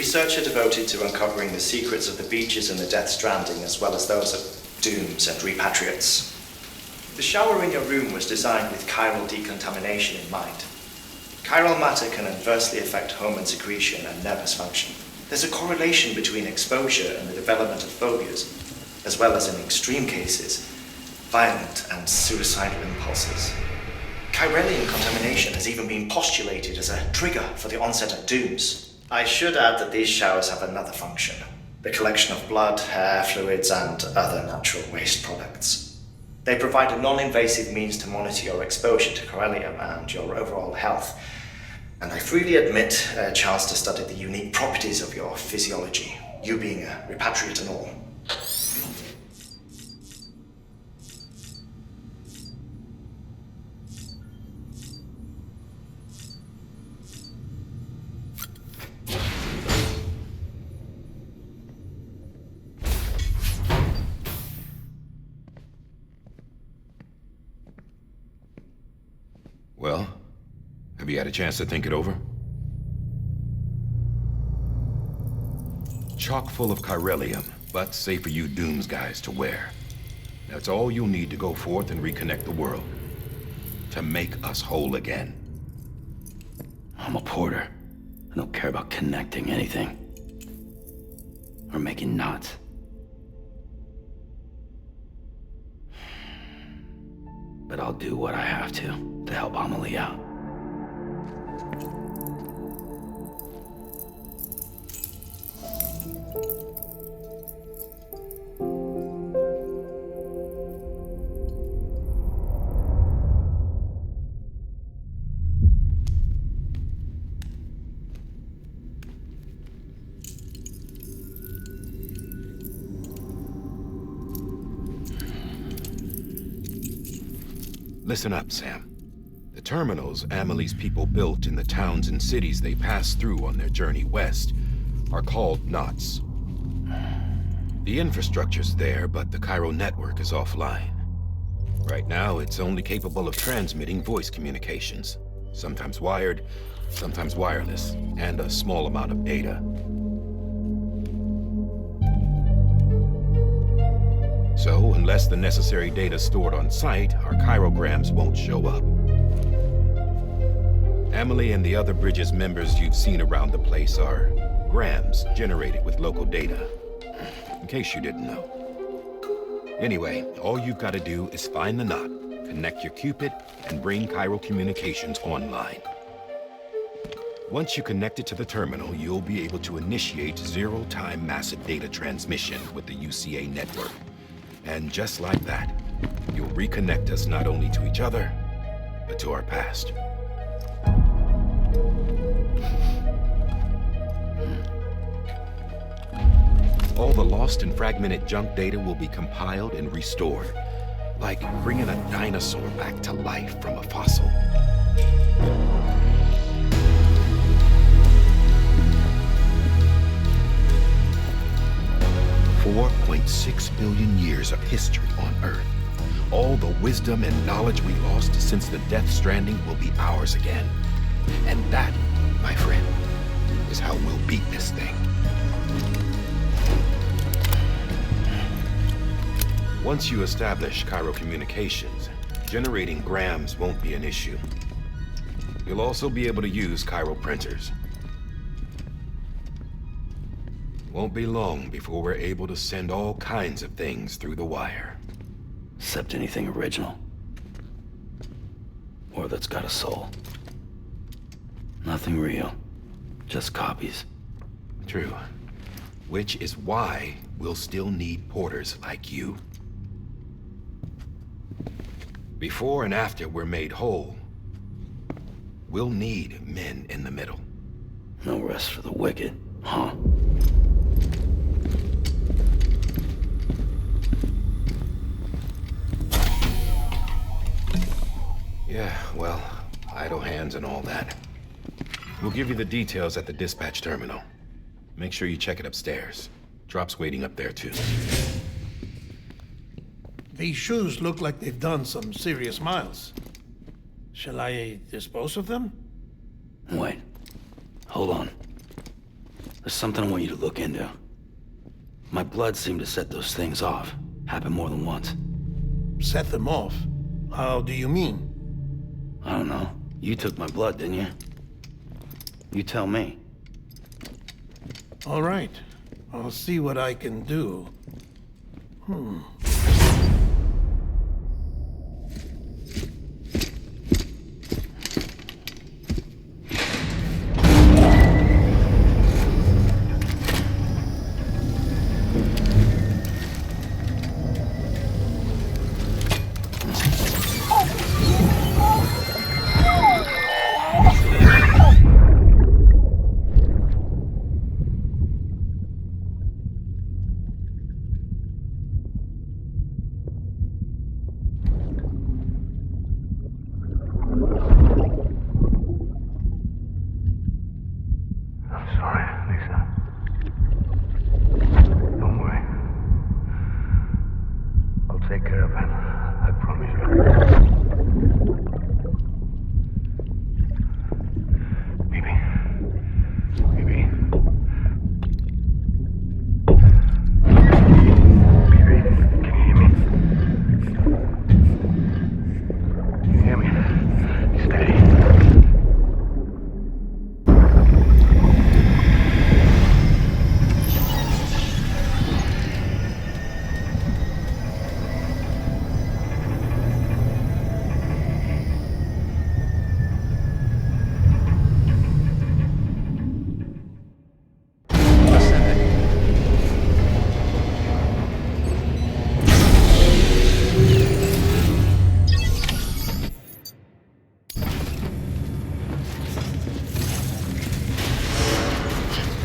researcher devoted to uncovering the secrets of the beaches in the Death Stranding, as well as those of dooms and repatriates. The shower in your room was designed with chiral decontamination in mind. Chiral matter can adversely affect hormone secretion and nervous function. There's a correlation between exposure and the development of phobias, as well as in extreme cases, violent and suicidal impulses. Chiralian contamination has even been postulated as a trigger for the onset of dooms. I should add that these showers have another function: the collection of blood, hair, fluids, and other natural waste products. They provide a non-invasive means to monitor your exposure to chiralium and your overall health, and I freely admit a chance to study the unique properties of your physiology, you being a repatriate and all. Well, have you had a chance to think it over? Chock full of chiralium, but safe for you Dooms guys to wear. That's all you'll need to go forth and reconnect the world. To make us whole again. I'm a porter. I don't care about connecting anything. Or making knots. But I'll do what I have to help Amelie out. Listen up, Sam. The terminals Amelie's people built in the towns and cities they passed through on their journey west are called knots. The infrastructure's there, but the chiral network is offline. Right now, it's only capable of transmitting voice communications, sometimes wired, sometimes wireless, and a small amount of data. So, unless the necessary data is stored on site, our chirograms won't show up. Amelie and the other Bridges members you've seen around the place are grams generated with local data, in case you didn't know. Anyway, all you've got to do is find the knot, connect your Cupid, and bring chiral communications online. Once you connect it to the terminal, you'll be able to initiate zero-time massive data transmission with the UCA network. And just like that, you'll reconnect us not only to each other, but to our past. All the lost and fragmented junk data will be compiled and restored, like bringing a dinosaur back to life from a fossil. 4.6 billion years of history on Earth. All the wisdom and knowledge we lost since the Death Stranding will be ours again. And that, my friend, is how we'll beat this thing. Once you establish chiral communications, generating grams won't be an issue. You'll also be able to use chiral printers. Won't be long before we're able to send all kinds of things through the wire. Except anything original. Or that's got a soul. Nothing real. Just copies. True. Which is why we'll still need porters like you. Before and after we're made whole, we'll need men in the middle. No rest for the wicked, huh? Yeah, well, idle hands and all that. We'll give you the details at the dispatch terminal. Make sure you check it upstairs. Drop's waiting up there, too. These shoes look like they've done some serious miles. Shall I dispose of them? Wait. Hold on. There's something I want you to look into. My blood seemed to set those things off. Happened more than once. Set them off? How do you mean? I don't know. You took my blood, didn't you? You tell me. All right. I'll see what I can do.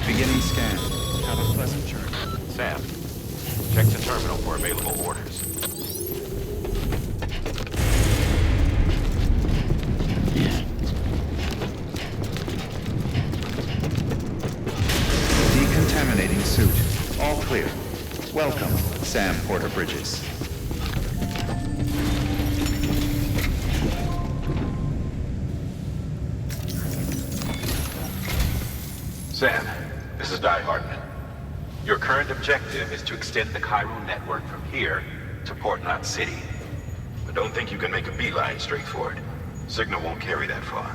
Beginning scan. Have a pleasant journey. Sam, check the terminal for available orders. Decontaminating suit. All clear. Welcome, Sam Porter Bridges. Sam, this is Di Hartman. Your current objective is to extend the Cairo network from here to Port Knot City. But don't think you can make a beeline straight for it. Signal won't carry that far.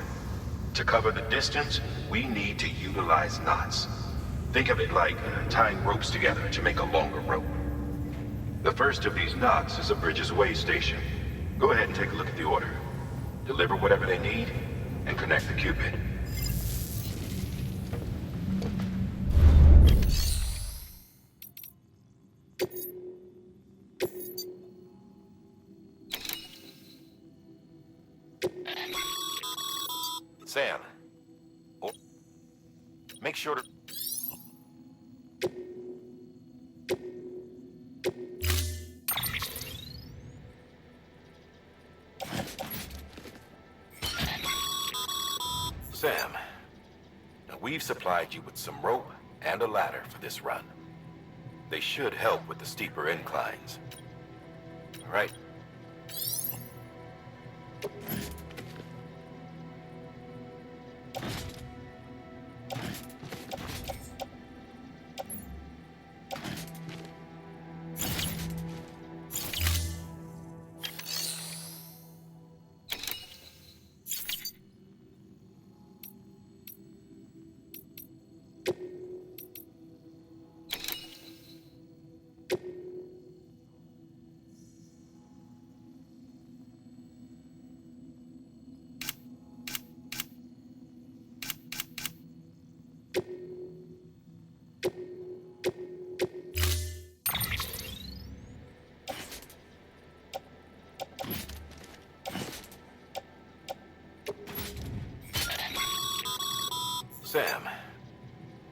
To cover the distance, we need to utilize knots. Think of it like tying ropes together to make a longer rope. The first of these knots is a Bridges Way station. Go ahead and take a look at the order. Deliver whatever they need, and connect the Cupid. Sam, make sure to... Sam, now we've supplied you with some rope and a ladder for this run. They should help with the steeper inclines. All right? Sam,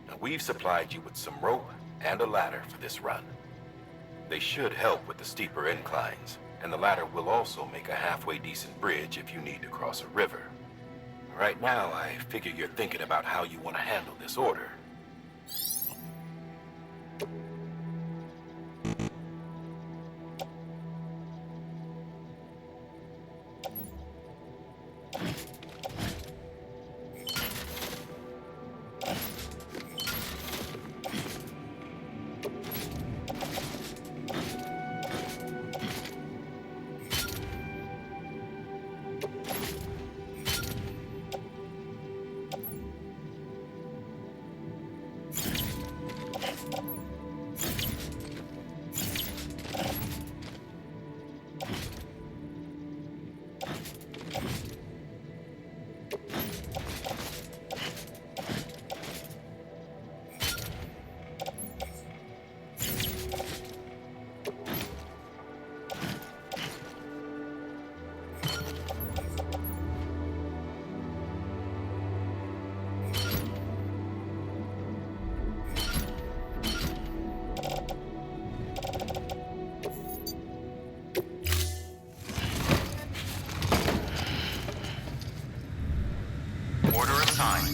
now we've supplied you with some rope and a ladder for this run. They should help with the steeper inclines, and the ladder will also make a halfway decent bridge if you need to cross a river. Right now, I figure you're thinking about how you want to handle this order. time.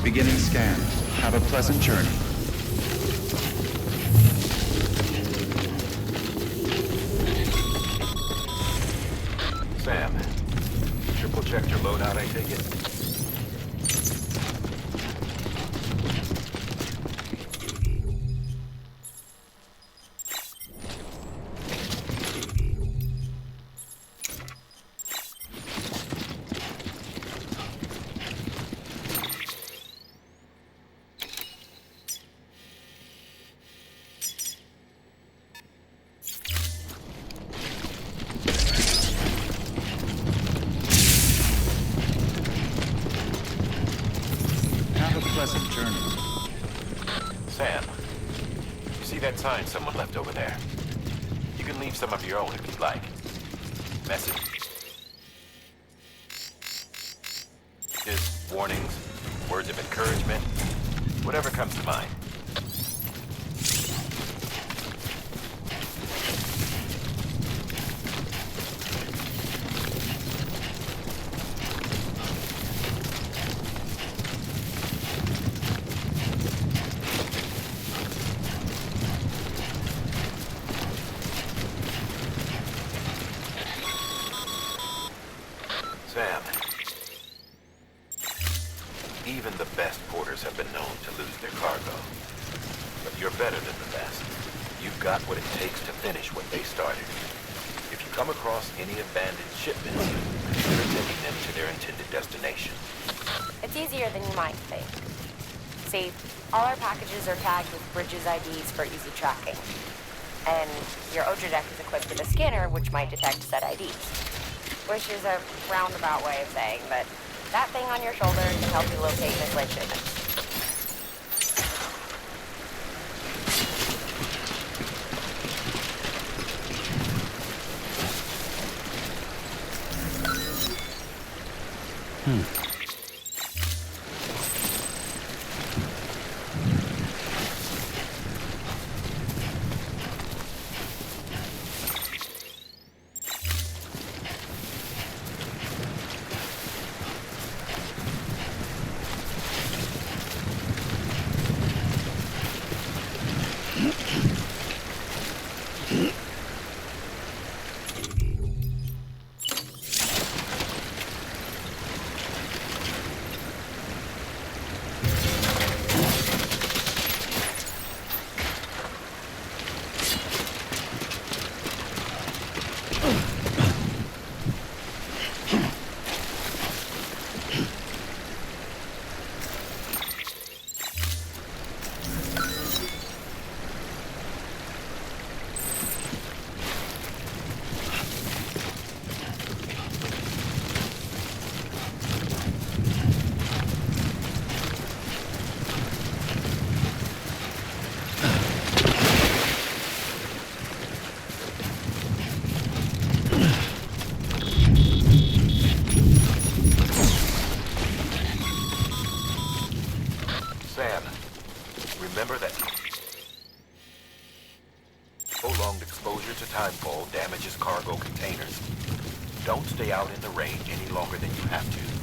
Beginning scan. Have a pleasant journey. Sam, triple checked your loadout, I take it? Pleasant journey. Sam, you see that sign someone left over there? You can leave some of your own if you'd like. Messages, warnings, words of encouragement, whatever comes to mind. Sam, even the best porters have been known to lose their cargo. But you're better than the best. You've got what it takes to finish what they started. If you come across any abandoned shipments, consider taking them to their intended destination. It's easier than you might think. See, all our packages are tagged with Bridges IDs for easy tracking. And your Odra deck is equipped with a scanner which might detect said IDs. Which is a roundabout way of saying, but that thing on your shoulder can help you locate mislaid shipments. Sam, remember that prolonged exposure to timefall damages cargo containers. Don't stay out in the rain any longer than you have to.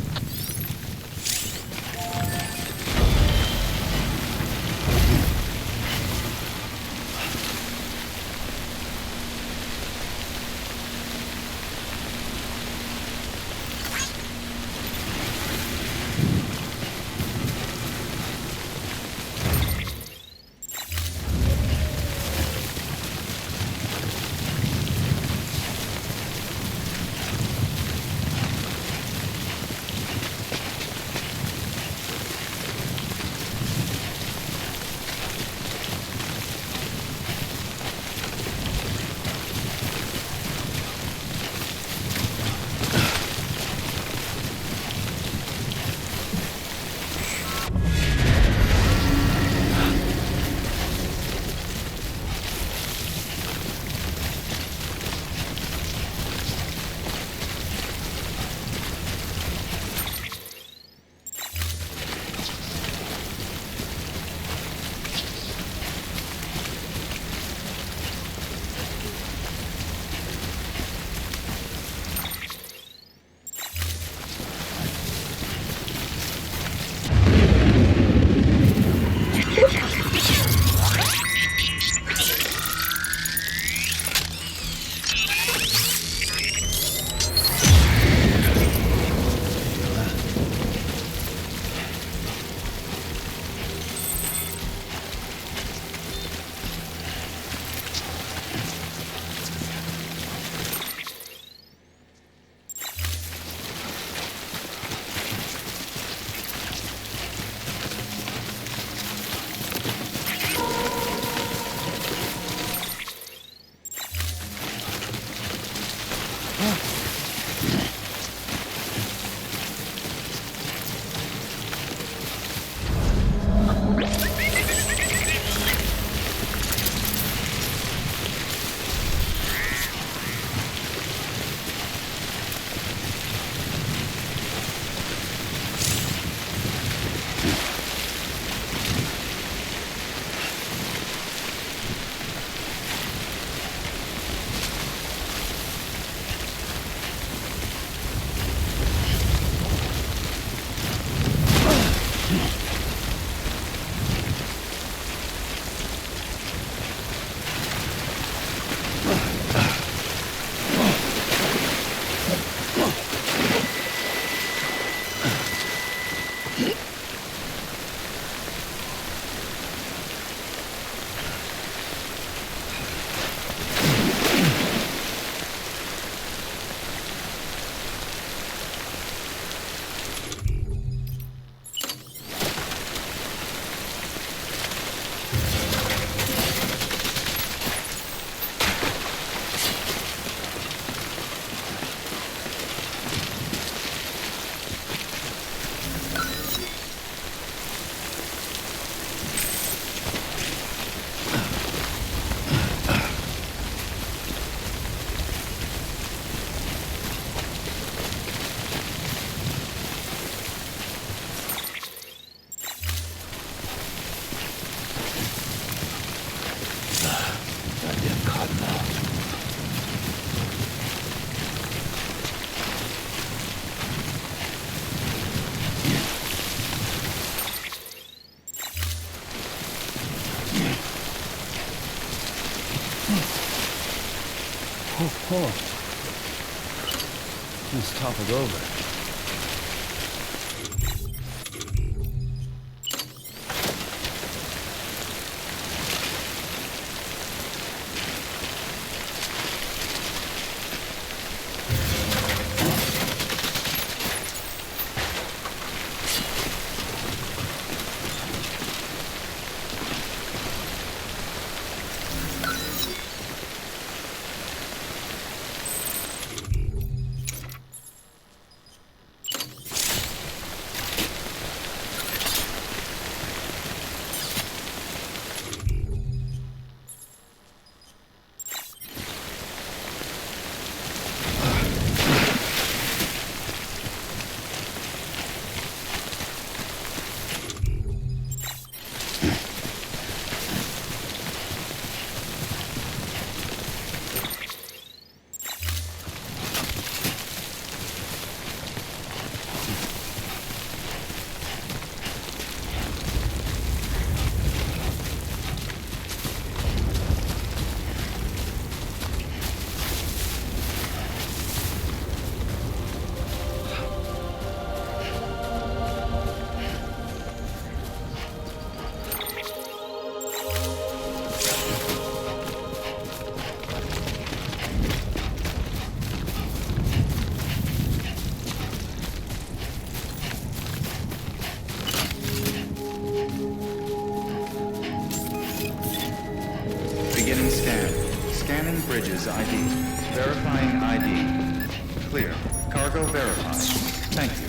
Oh. It's toppled over. Beginning scan. Scanning bridges ID. Verifying ID. Clear. Cargo verified. Thank you.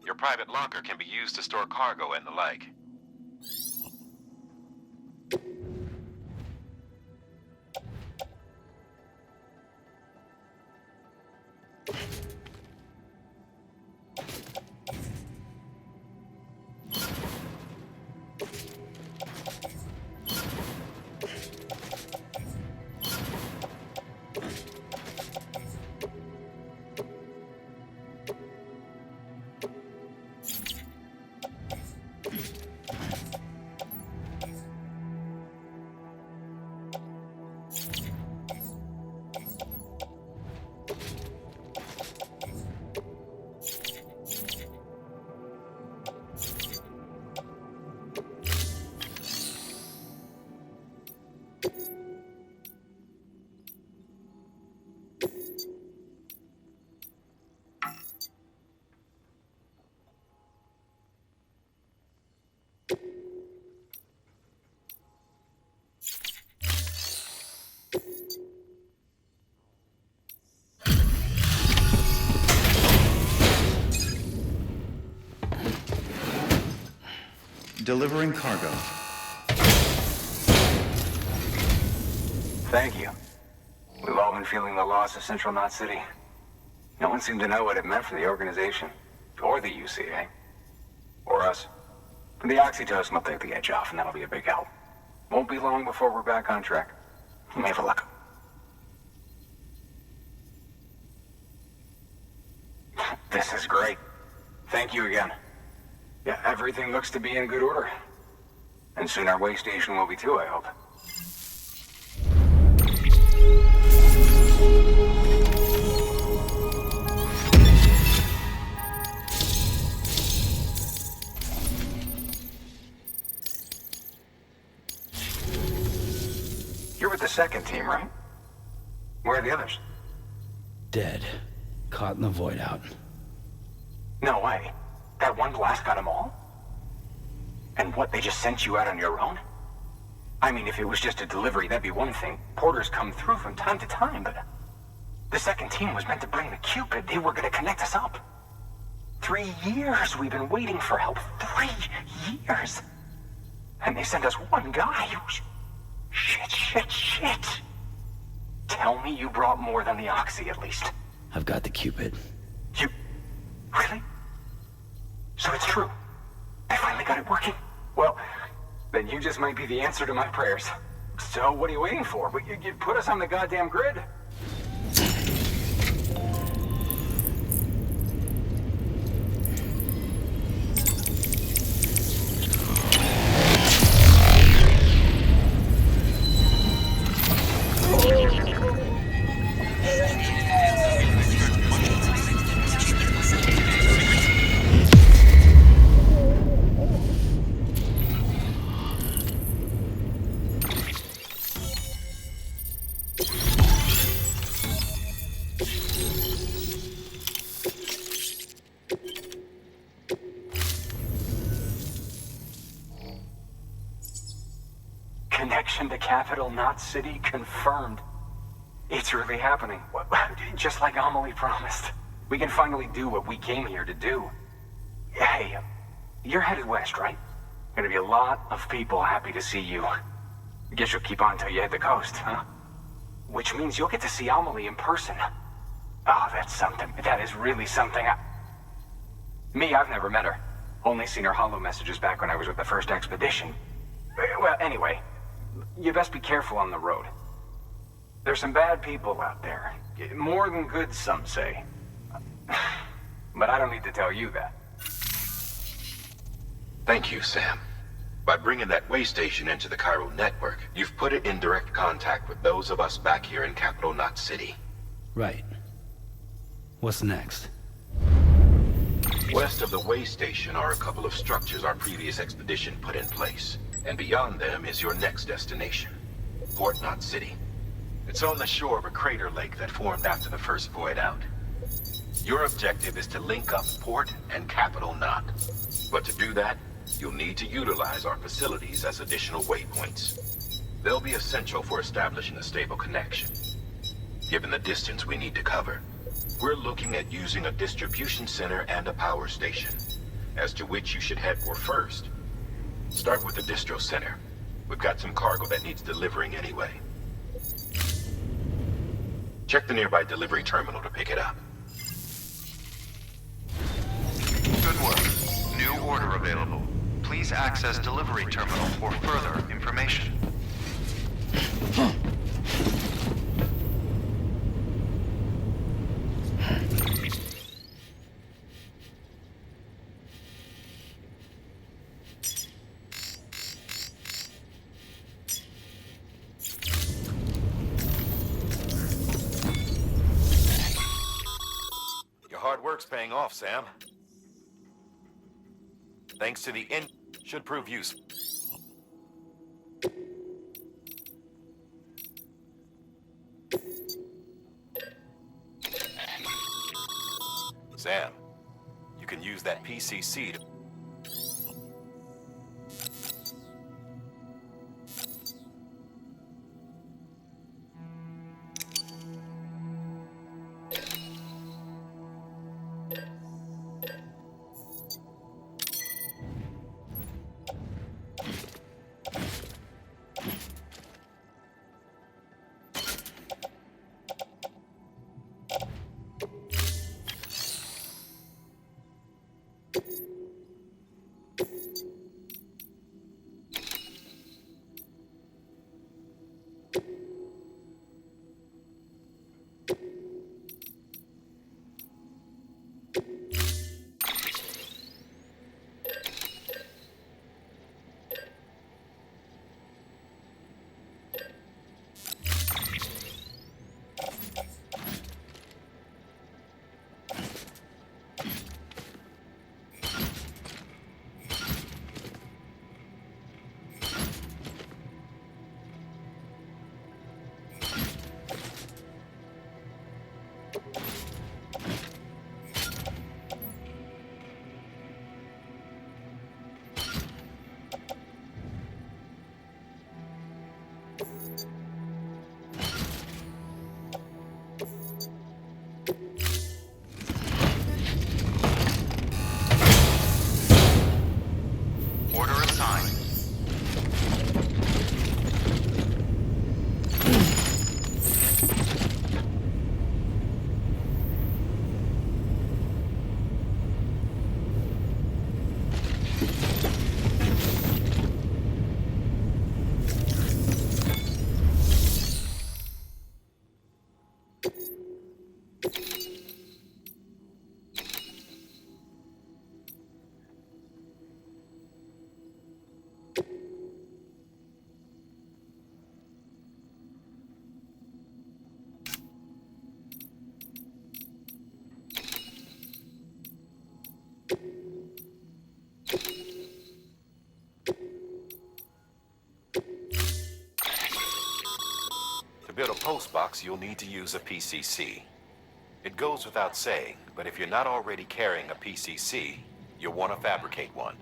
Your private locker can be used to store cargo and the like. Delivering cargo. Thank you. We've all been feeling the loss of Central Knot City. No one seemed to know what it meant for the organization, or the UCA, or us. The oxytocin will take the edge off, and that'll be a big help. Won't be long before we're back on track. You may have a luck. This is great. Thank you again. Yeah, everything looks to be in good order. And soon our way station will be too, I hope. You're with the second team, right? Where are the others? Dead. Caught in the void out. No way. That one blast got them all? And what, they just sent you out on your own? I mean, if it was just a delivery, that'd be one thing. Porters come through from time to time, but... The second team was meant to bring the Cupid. They were gonna connect us up. 3 years we've been waiting for help. 3 years! And they sent us one guy who's... Shit. Tell me you brought more than the Oxy, at least. I've got the Cupid. You... Really? So it's true. I finally got it working. Well, then you just might be the answer to my prayers. So what are you waiting for? You put us on the goddamn grid. Connection to capital, not city, confirmed. It's really happening. Just like Amelie promised. We can finally do what we came here to do. Hey, you're headed west, right? Gonna be a lot of people happy to see you. Guess you'll keep on until you hit the coast, huh? Which means you'll get to see Amelie in person. Oh, that's something. That is really something. Me, I've never met her. Only seen her holo messages back when I was with the first expedition. Well, anyway, you best be careful on the road. There's some bad people out there. More than good, some say. But I don't need to tell you that. Thank you, Sam. By bringing that way station into the Cairo network, you've put it in direct contact with those of us back here in Capital Knot City. Right. What's next? West of the way station are a couple of structures our previous expedition put in place. And beyond them is your next destination, Port Knot City. It's on the shore of a crater lake that formed after the first void out. Your objective is to link up Port and Capital Knot. But to do that, you'll need to utilize our facilities as additional waypoints. They'll be essential for establishing a stable connection. Given the distance we need to cover, we're looking at using a distribution center and a power station, as to which you should head for first. Start with the distro center. We've got some cargo that needs delivering anyway. Check the nearby delivery terminal to pick it up. Good work. New order available. Please access delivery terminal for further information. Hard work's paying off, Sam. Thanks to the should prove useful. Sam, you can use that PCC to... postbox, you'll need to use a PCC. It goes without saying, but if you're not already carrying a PCC, you'll want to fabricate one.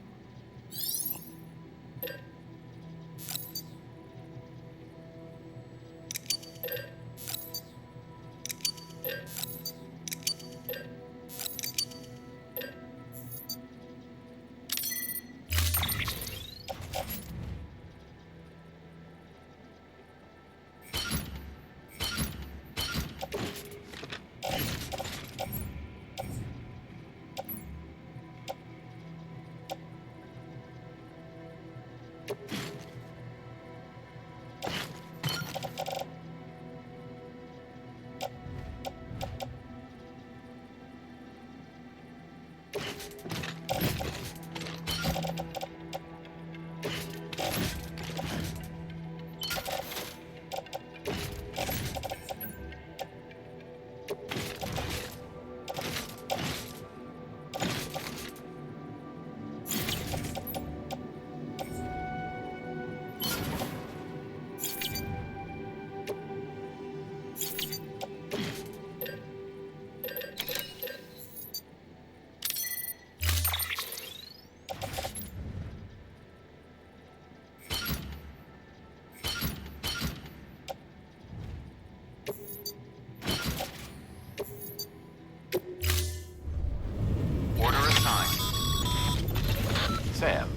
Sam,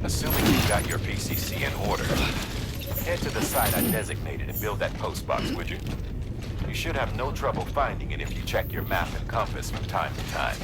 assuming you've got your PCC in order, head to the site I designated and build that postbox, would you? You should have no trouble finding it if you check your map and compass from time to time.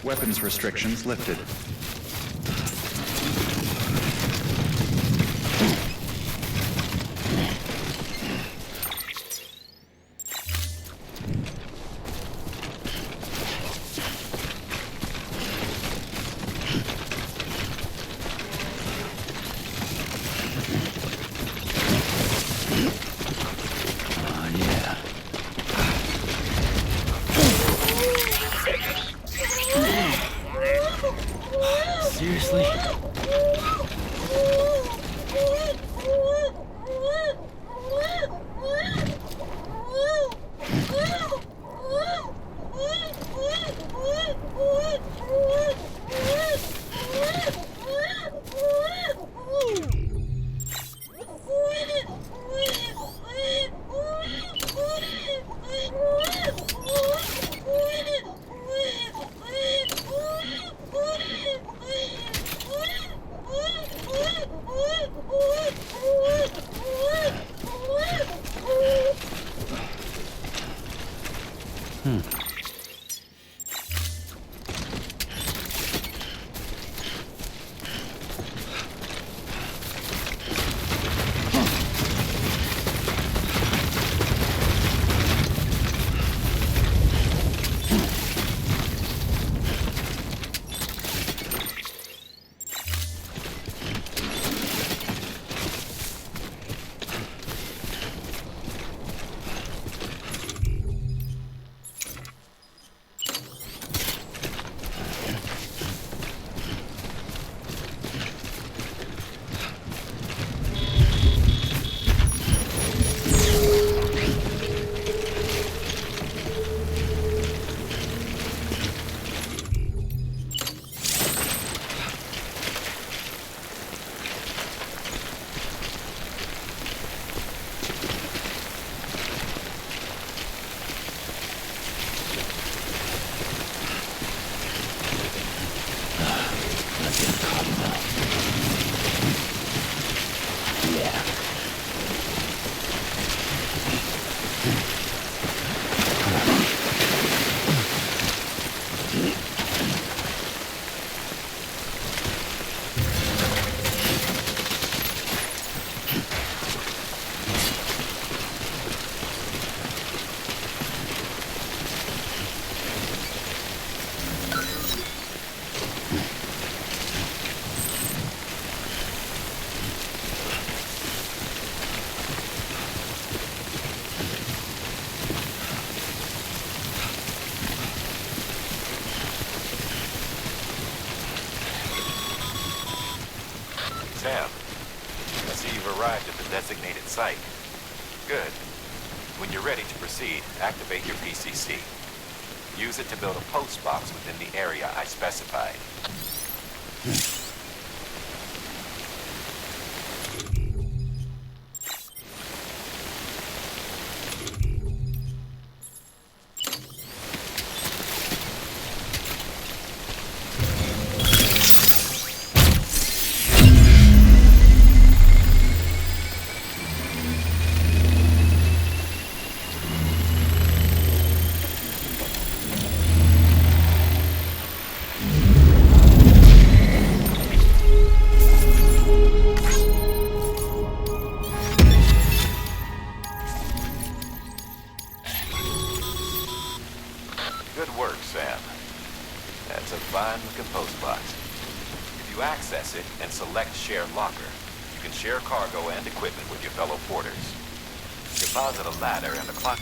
Weapons restrictions lifted. Seriously? arrived at the designated site. Good. When you're ready to proceed, activate your PCC. Use it to build a post box within the area I specified. Good work, Sam. That's a fine-looking post box. If you access it and select Share Locker, you can share cargo and equipment with your fellow porters. Deposit a ladder and a clock.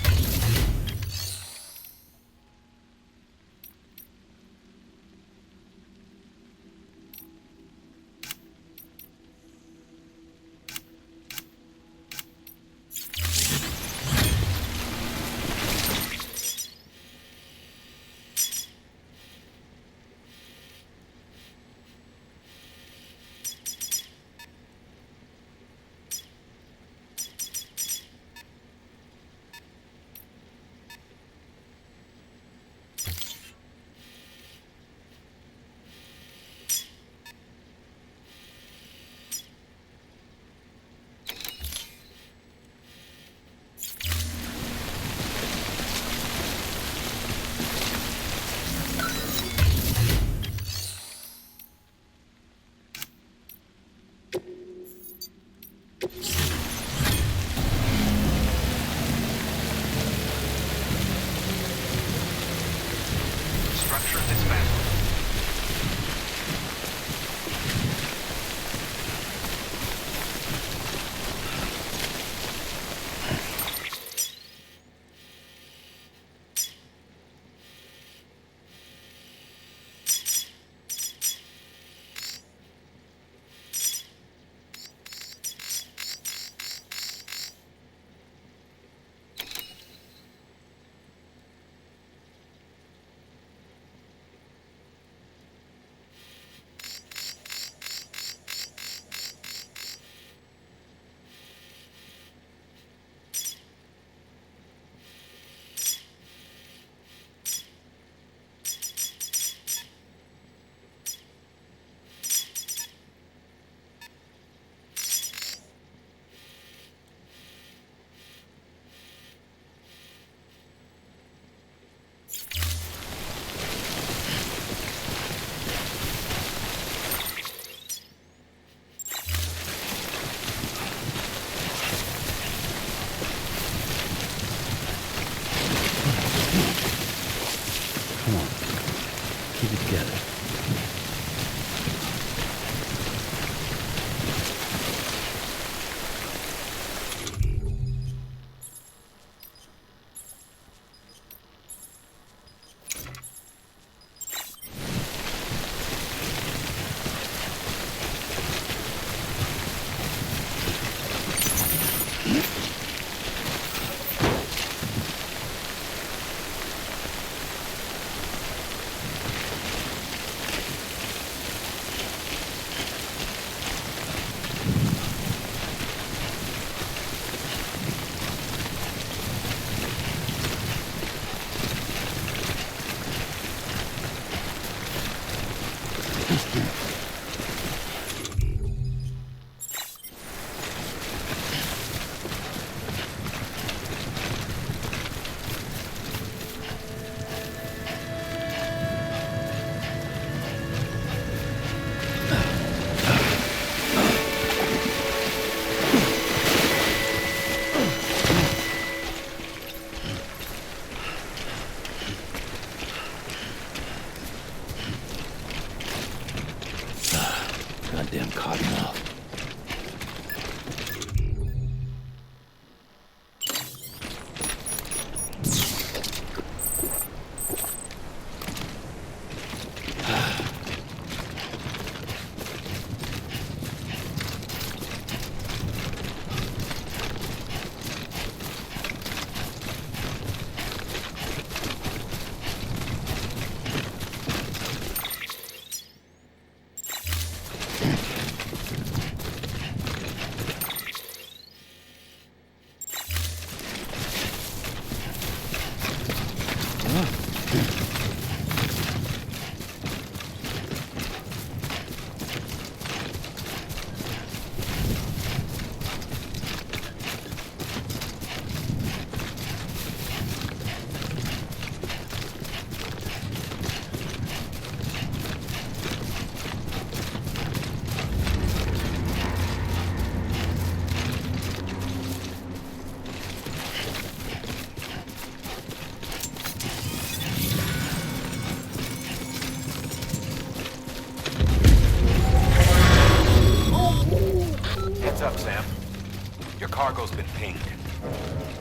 Your cargo's been pinged.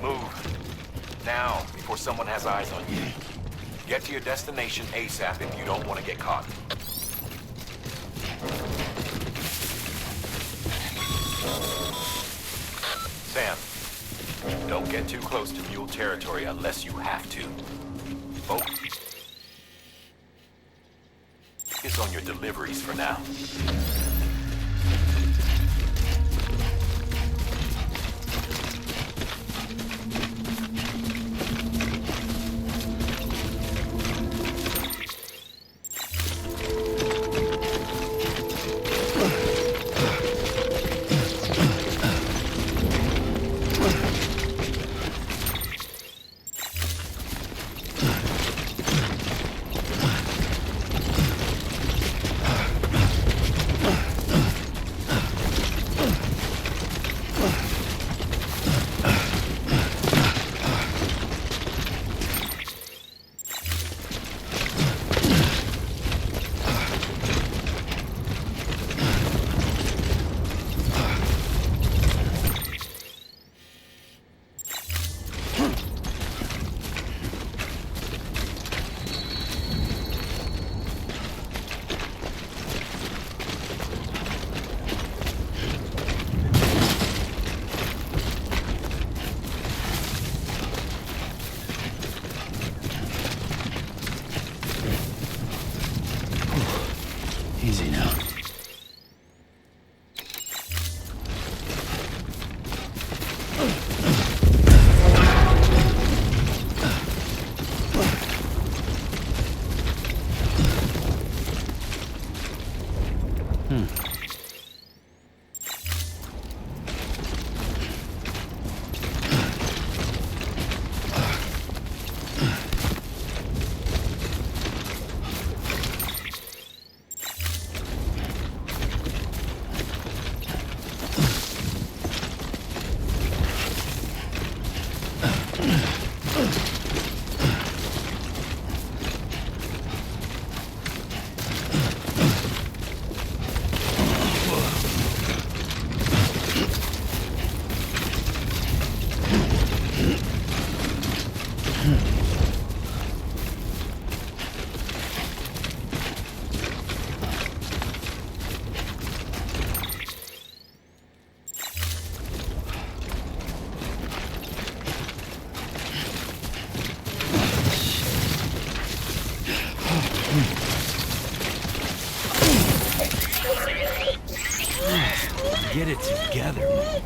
Move. Now, before someone has eyes on you. Get to your destination ASAP if you don't want to get caught. Sam, don't get too close to Mule territory unless you have to. Focus on your deliveries for now. Easy now. Get it together, man.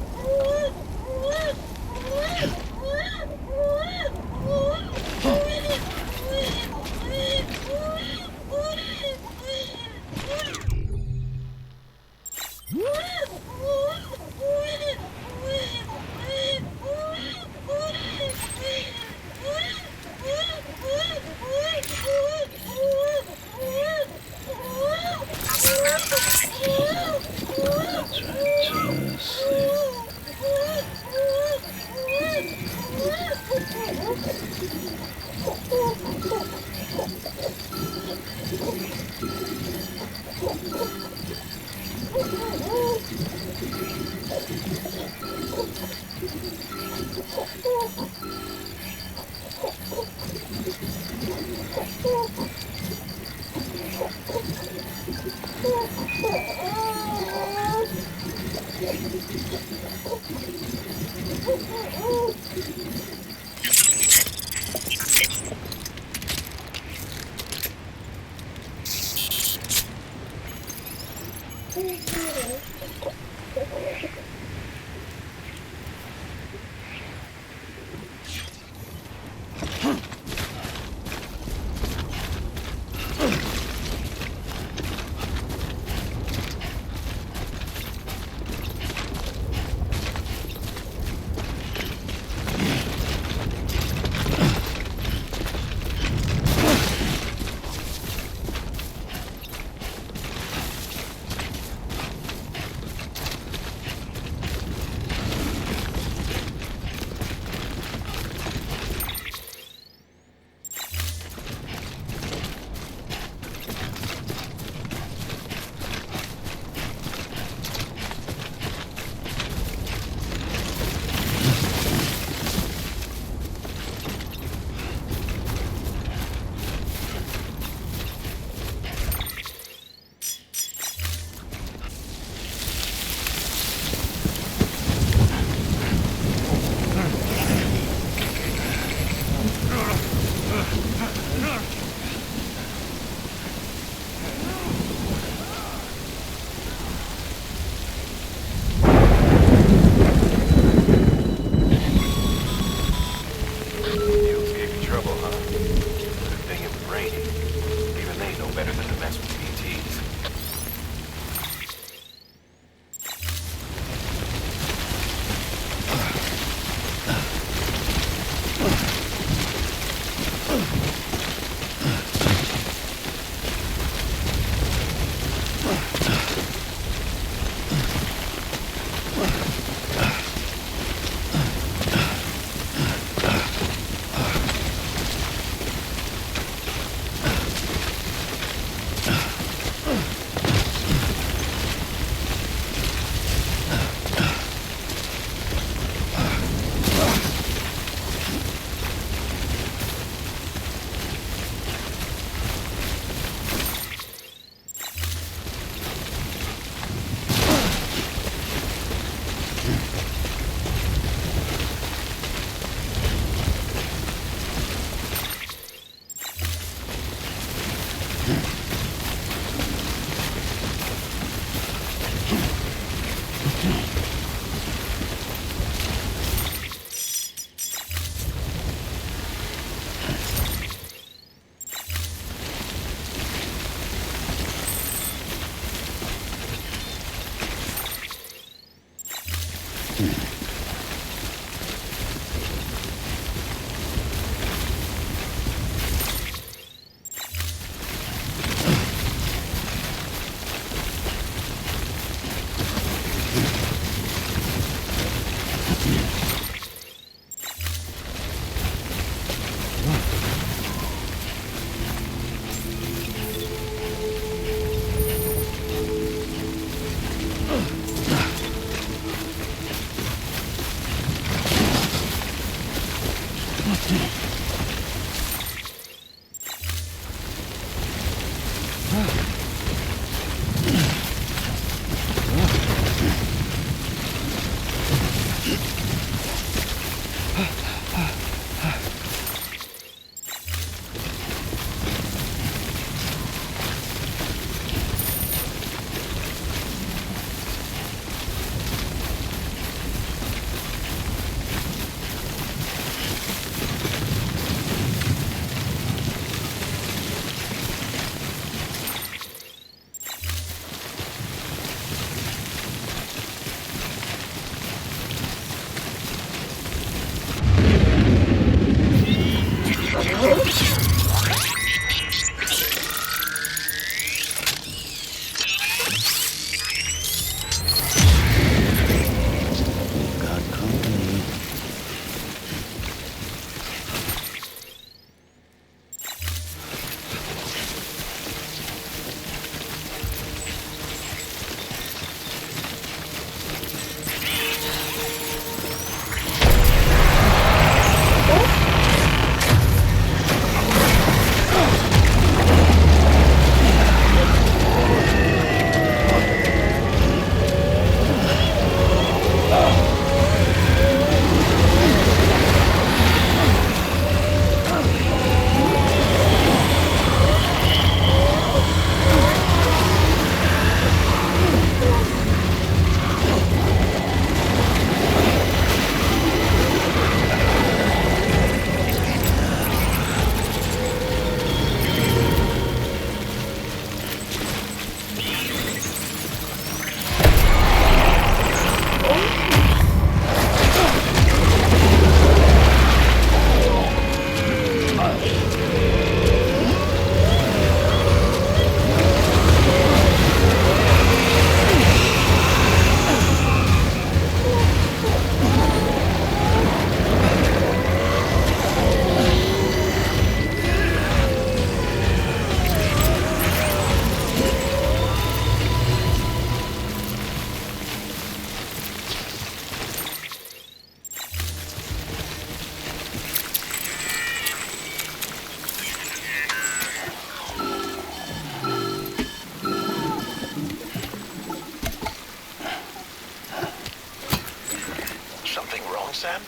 Sam?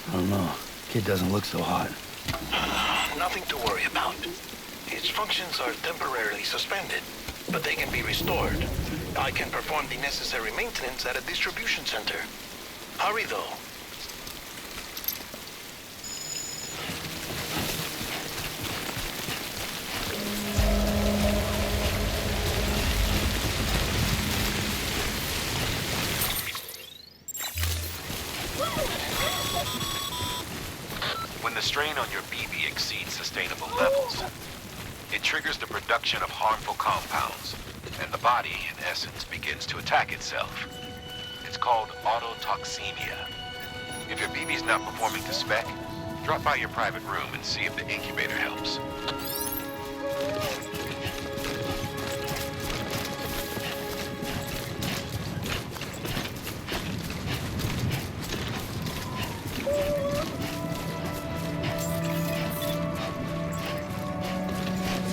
I don't know. Kid doesn't look so hot. Nothing to worry about. Its functions are temporarily suspended, but they can be restored. I can perform the necessary maintenance at a distribution center. Hurry, though. When the strain on your BB exceeds sustainable levels, it triggers the production of harmful compounds, and the body, in essence, begins to attack itself. It's called autotoxemia. If your BB's not performing to spec, drop by your private room and see if the incubator helps.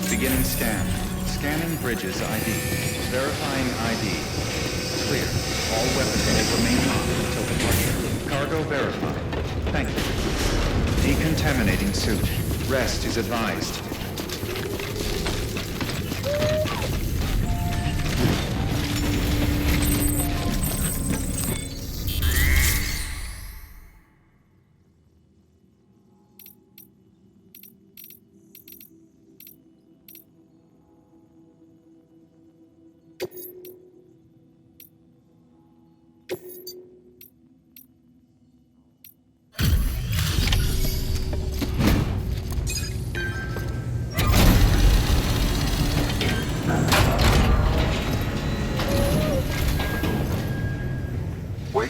Beginning scan. Scanning bridges ID. Verifying ID. Clear. All weapon doors remain on until departure. Cargo verified. Thank you. Decontaminating suit. Rest is advised.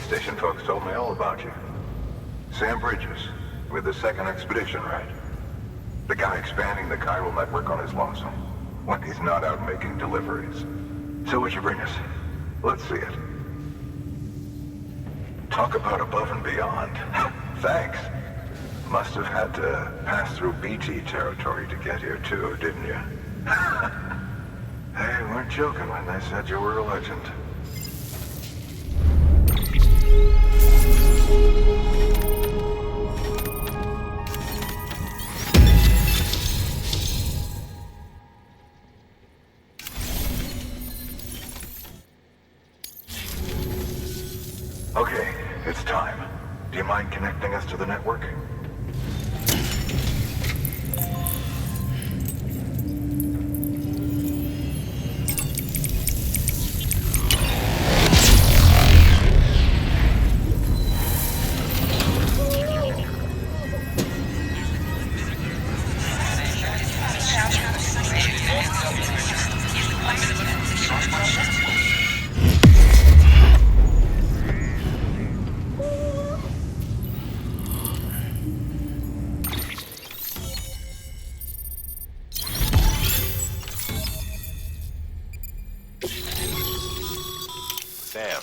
Station folks told me all about you. Sam Bridges, with the second expedition, right? The guy expanding the chiral network on his lonesome, when he's not out making deliveries. So what'd you bring us? Let's see it. Talk about above and beyond. Thanks. Must have had to pass through BT territory to get here too, didn't you? They weren't joking when they said you were a legend. Okay, it's time. Do you mind connecting us to the network? Sam.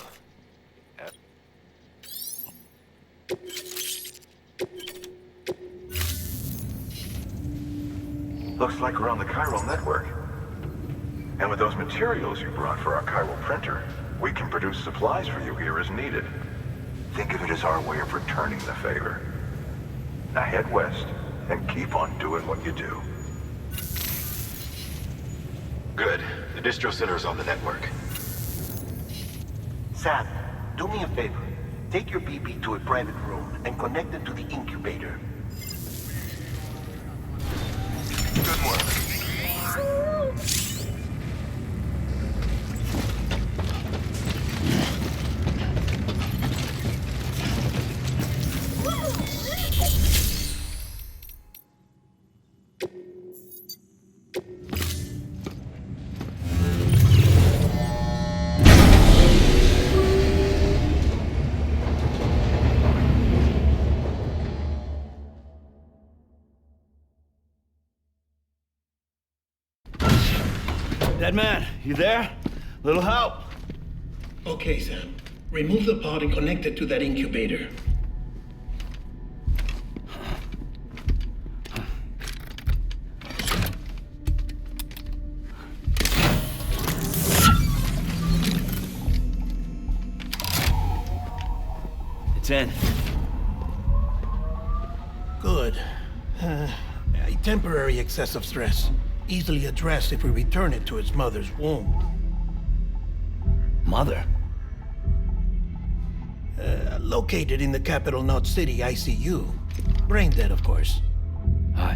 Looks like we're on the chiral network. And with those materials you brought for our chiral printer, we can produce supplies for you here as needed. Think of it as our way of returning the favor. Now head west and keep on doing what you do. Good. The distro center is on the network. Sam, do me a favor. Take your BB to a private room and connect it to the incubator. Good work. Dead man, you there? Little help? Okay, Sam. Remove the pod and connect it to that incubator. It's in. Good. A temporary excess of stress. Easily addressed if we return it to its mother's womb. Mother? Located in the capital Knot City ICU. Brain dead, of course.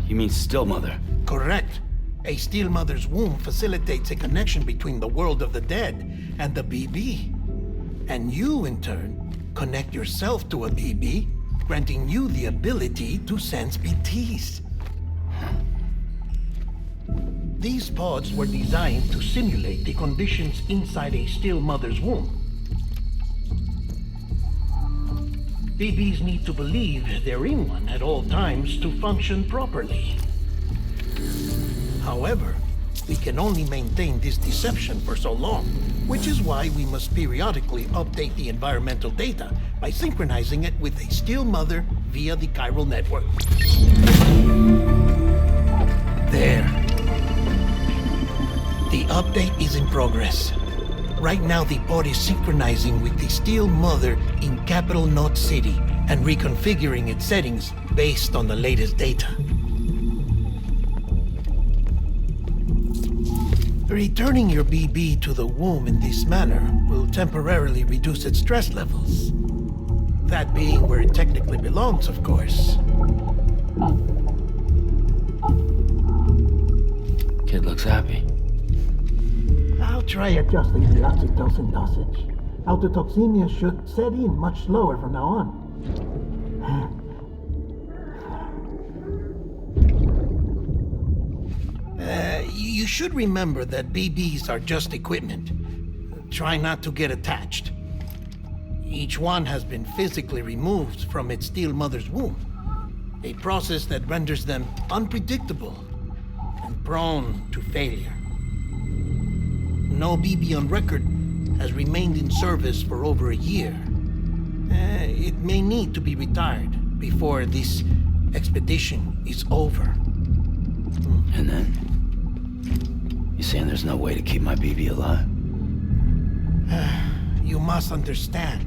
You mean still mother? Correct. A steel mother's womb facilitates a connection between the world of the dead and the BB. And you, in turn, connect yourself to a BB, granting you the ability to sense BTs. These pods were designed to simulate the conditions inside a still mother's womb. BBs need to believe they're in one at all times to function properly. However, we can only maintain this deception for so long, which is why we must periodically update the environmental data by synchronizing it with a still mother via the chiral network. There. The update is in progress. Right now, the pod is synchronizing with the Steel Mother in Capital Knot City and reconfiguring its settings based on the latest data. Returning your BB to the womb in this manner will temporarily reduce its stress levels. That being where it technically belongs, of course. Kid looks happy. I'll try adjusting the oxytocin dosage. Autotoxemia should set in much slower from now on. You should remember that BBs are just equipment. Try not to get attached. Each one has been physically removed from its steel mother's womb. A process that renders them unpredictable and prone to failure. No BB on record has remained in service for over a year. It may need to be retired before this expedition is over. And then? You saying there's no way to keep my BB alive? You must understand,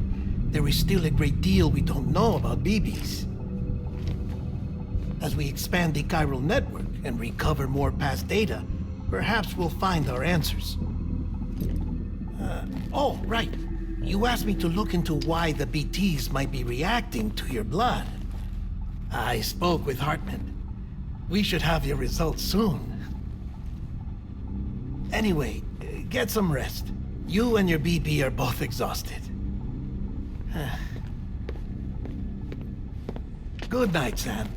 there is still a great deal we don't know about BBs. As we expand the chiral network and recover more past data, perhaps we'll find our answers. Oh, right. You asked me to look into why the BTs might be reacting to your blood. I spoke with Hartman. We should have your results soon. Anyway, get some rest. You and your BB are both exhausted. Good night, Sam.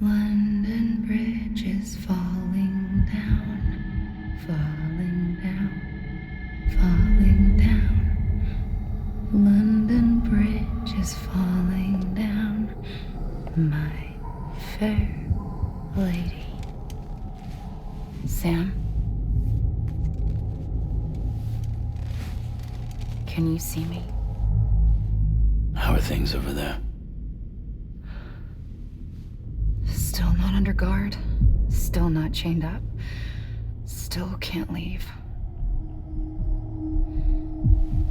London Bridge is falling down, falling down, falling down. London Bridge is falling down, my fair lady. Sam? Can you see me? How are things over there? Still not under guard, still not chained up, still can't leave.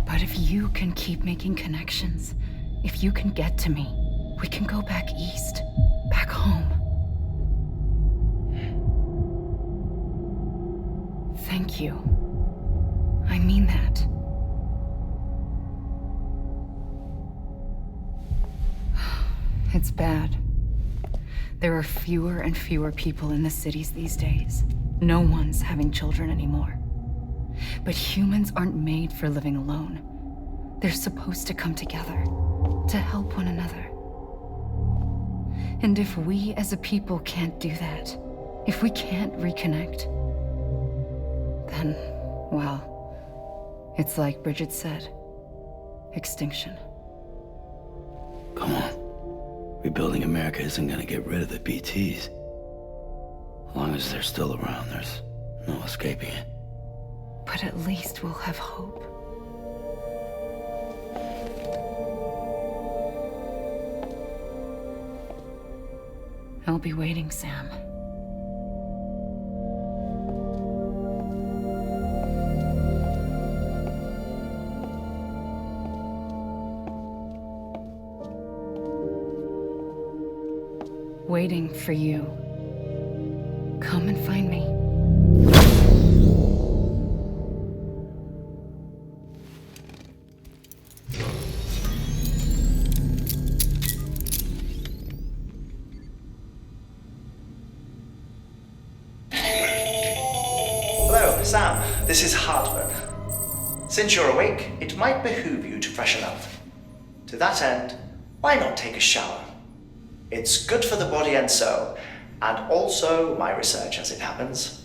But if you can keep making connections, if you can get to me, we can go back east, back home. Thank you. I mean that. It's bad. There are fewer and fewer people in the cities these days. No one's having children anymore. But humans aren't made for living alone. They're supposed to come together, to help one another. And if we as a people can't do that, if we can't reconnect, then, well, it's like Bridget said, extinction. Come on. Rebuilding America isn't gonna get rid of the BTs. As long as they're still around, there's no escaping it. But at least we'll have hope. I'll be waiting, Sam. Waiting for you. Come and find me. Hello, Sam. This is Hartman. Since you're awake, it might behoove you to freshen up. To that end, why not take a shower? It's good for the body and soul, and also my research as it happens.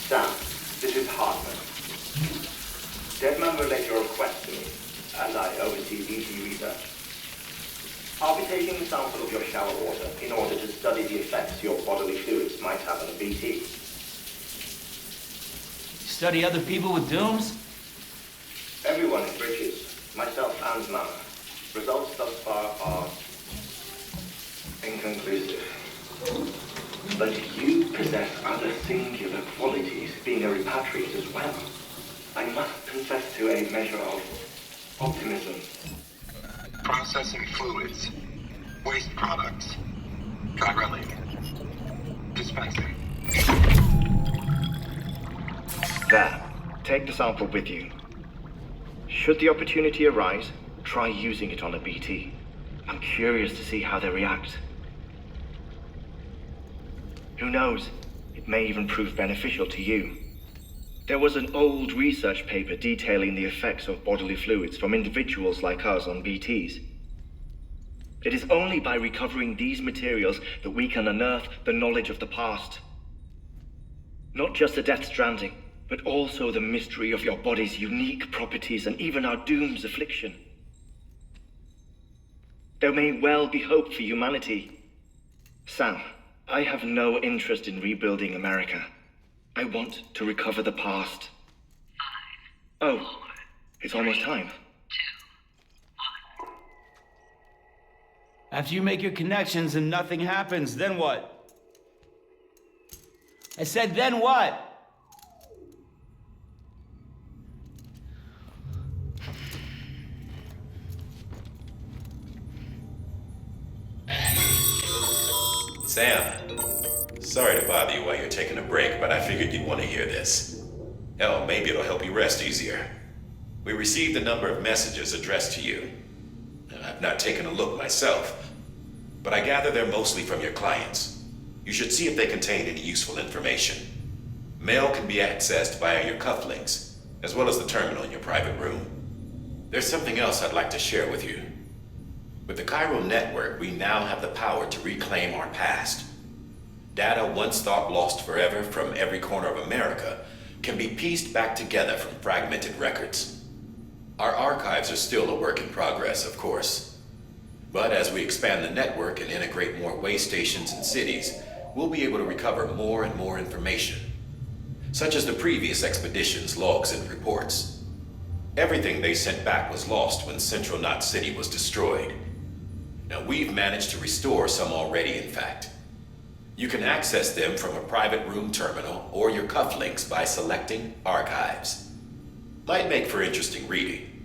Sam, this is Hartman. Deadman relayed your request to me, and I oversee BT research. I'll be taking a sample of your shower water in order to study the effects your bodily fluids might have on a BT. Study other people with dooms? Everyone in Bridges, myself and Mama. Results thus far are inconclusive. But you possess other singular qualities, being a repatriate as well. I must confess to a measure of optimism. Processing fluids. Waste products. Try running. Dispensing. There. Take the sample with you. Should the opportunity arise, try using it on a BT. I'm curious to see how they react. Who knows? It may even prove beneficial to you. There was an old research paper detailing the effects of bodily fluids from individuals like us on BTs. It is only by recovering these materials that we can unearth the knowledge of the past. Not just the Death Stranding, but also the mystery of your body's unique properties and even our doom's affliction. There may well be hope for humanity. Sam, I have no interest in rebuilding America. I want to recover the past. 5, oh, 4, it's almost time. 2, 1. After you make your connections and nothing happens, then what? I said, then what? Sam, sorry to bother you while you're taking a break, but I figured you'd want to hear this. Hell, maybe it'll help you rest easier. We received a number of messages addressed to you. I've not taken a look myself, but I gather they're mostly from your clients. You should see if they contain any useful information. Mail can be accessed via your cufflinks, as well as the terminal in your private room. There's something else I'd like to share with you. With the chiral network, we now have the power to reclaim our past. Data once thought lost forever from every corner of America can be pieced back together from fragmented records. Our archives are still a work in progress, of course. But as we expand the network and integrate more way stations and cities, we'll be able to recover more and more information, such as the previous expedition's logs and reports. Everything they sent back was lost when Central Knot City was destroyed. Now, we've managed to restore some already, in fact. You can access them from a private room terminal or your cufflinks by selecting Archives. Might make for interesting reading.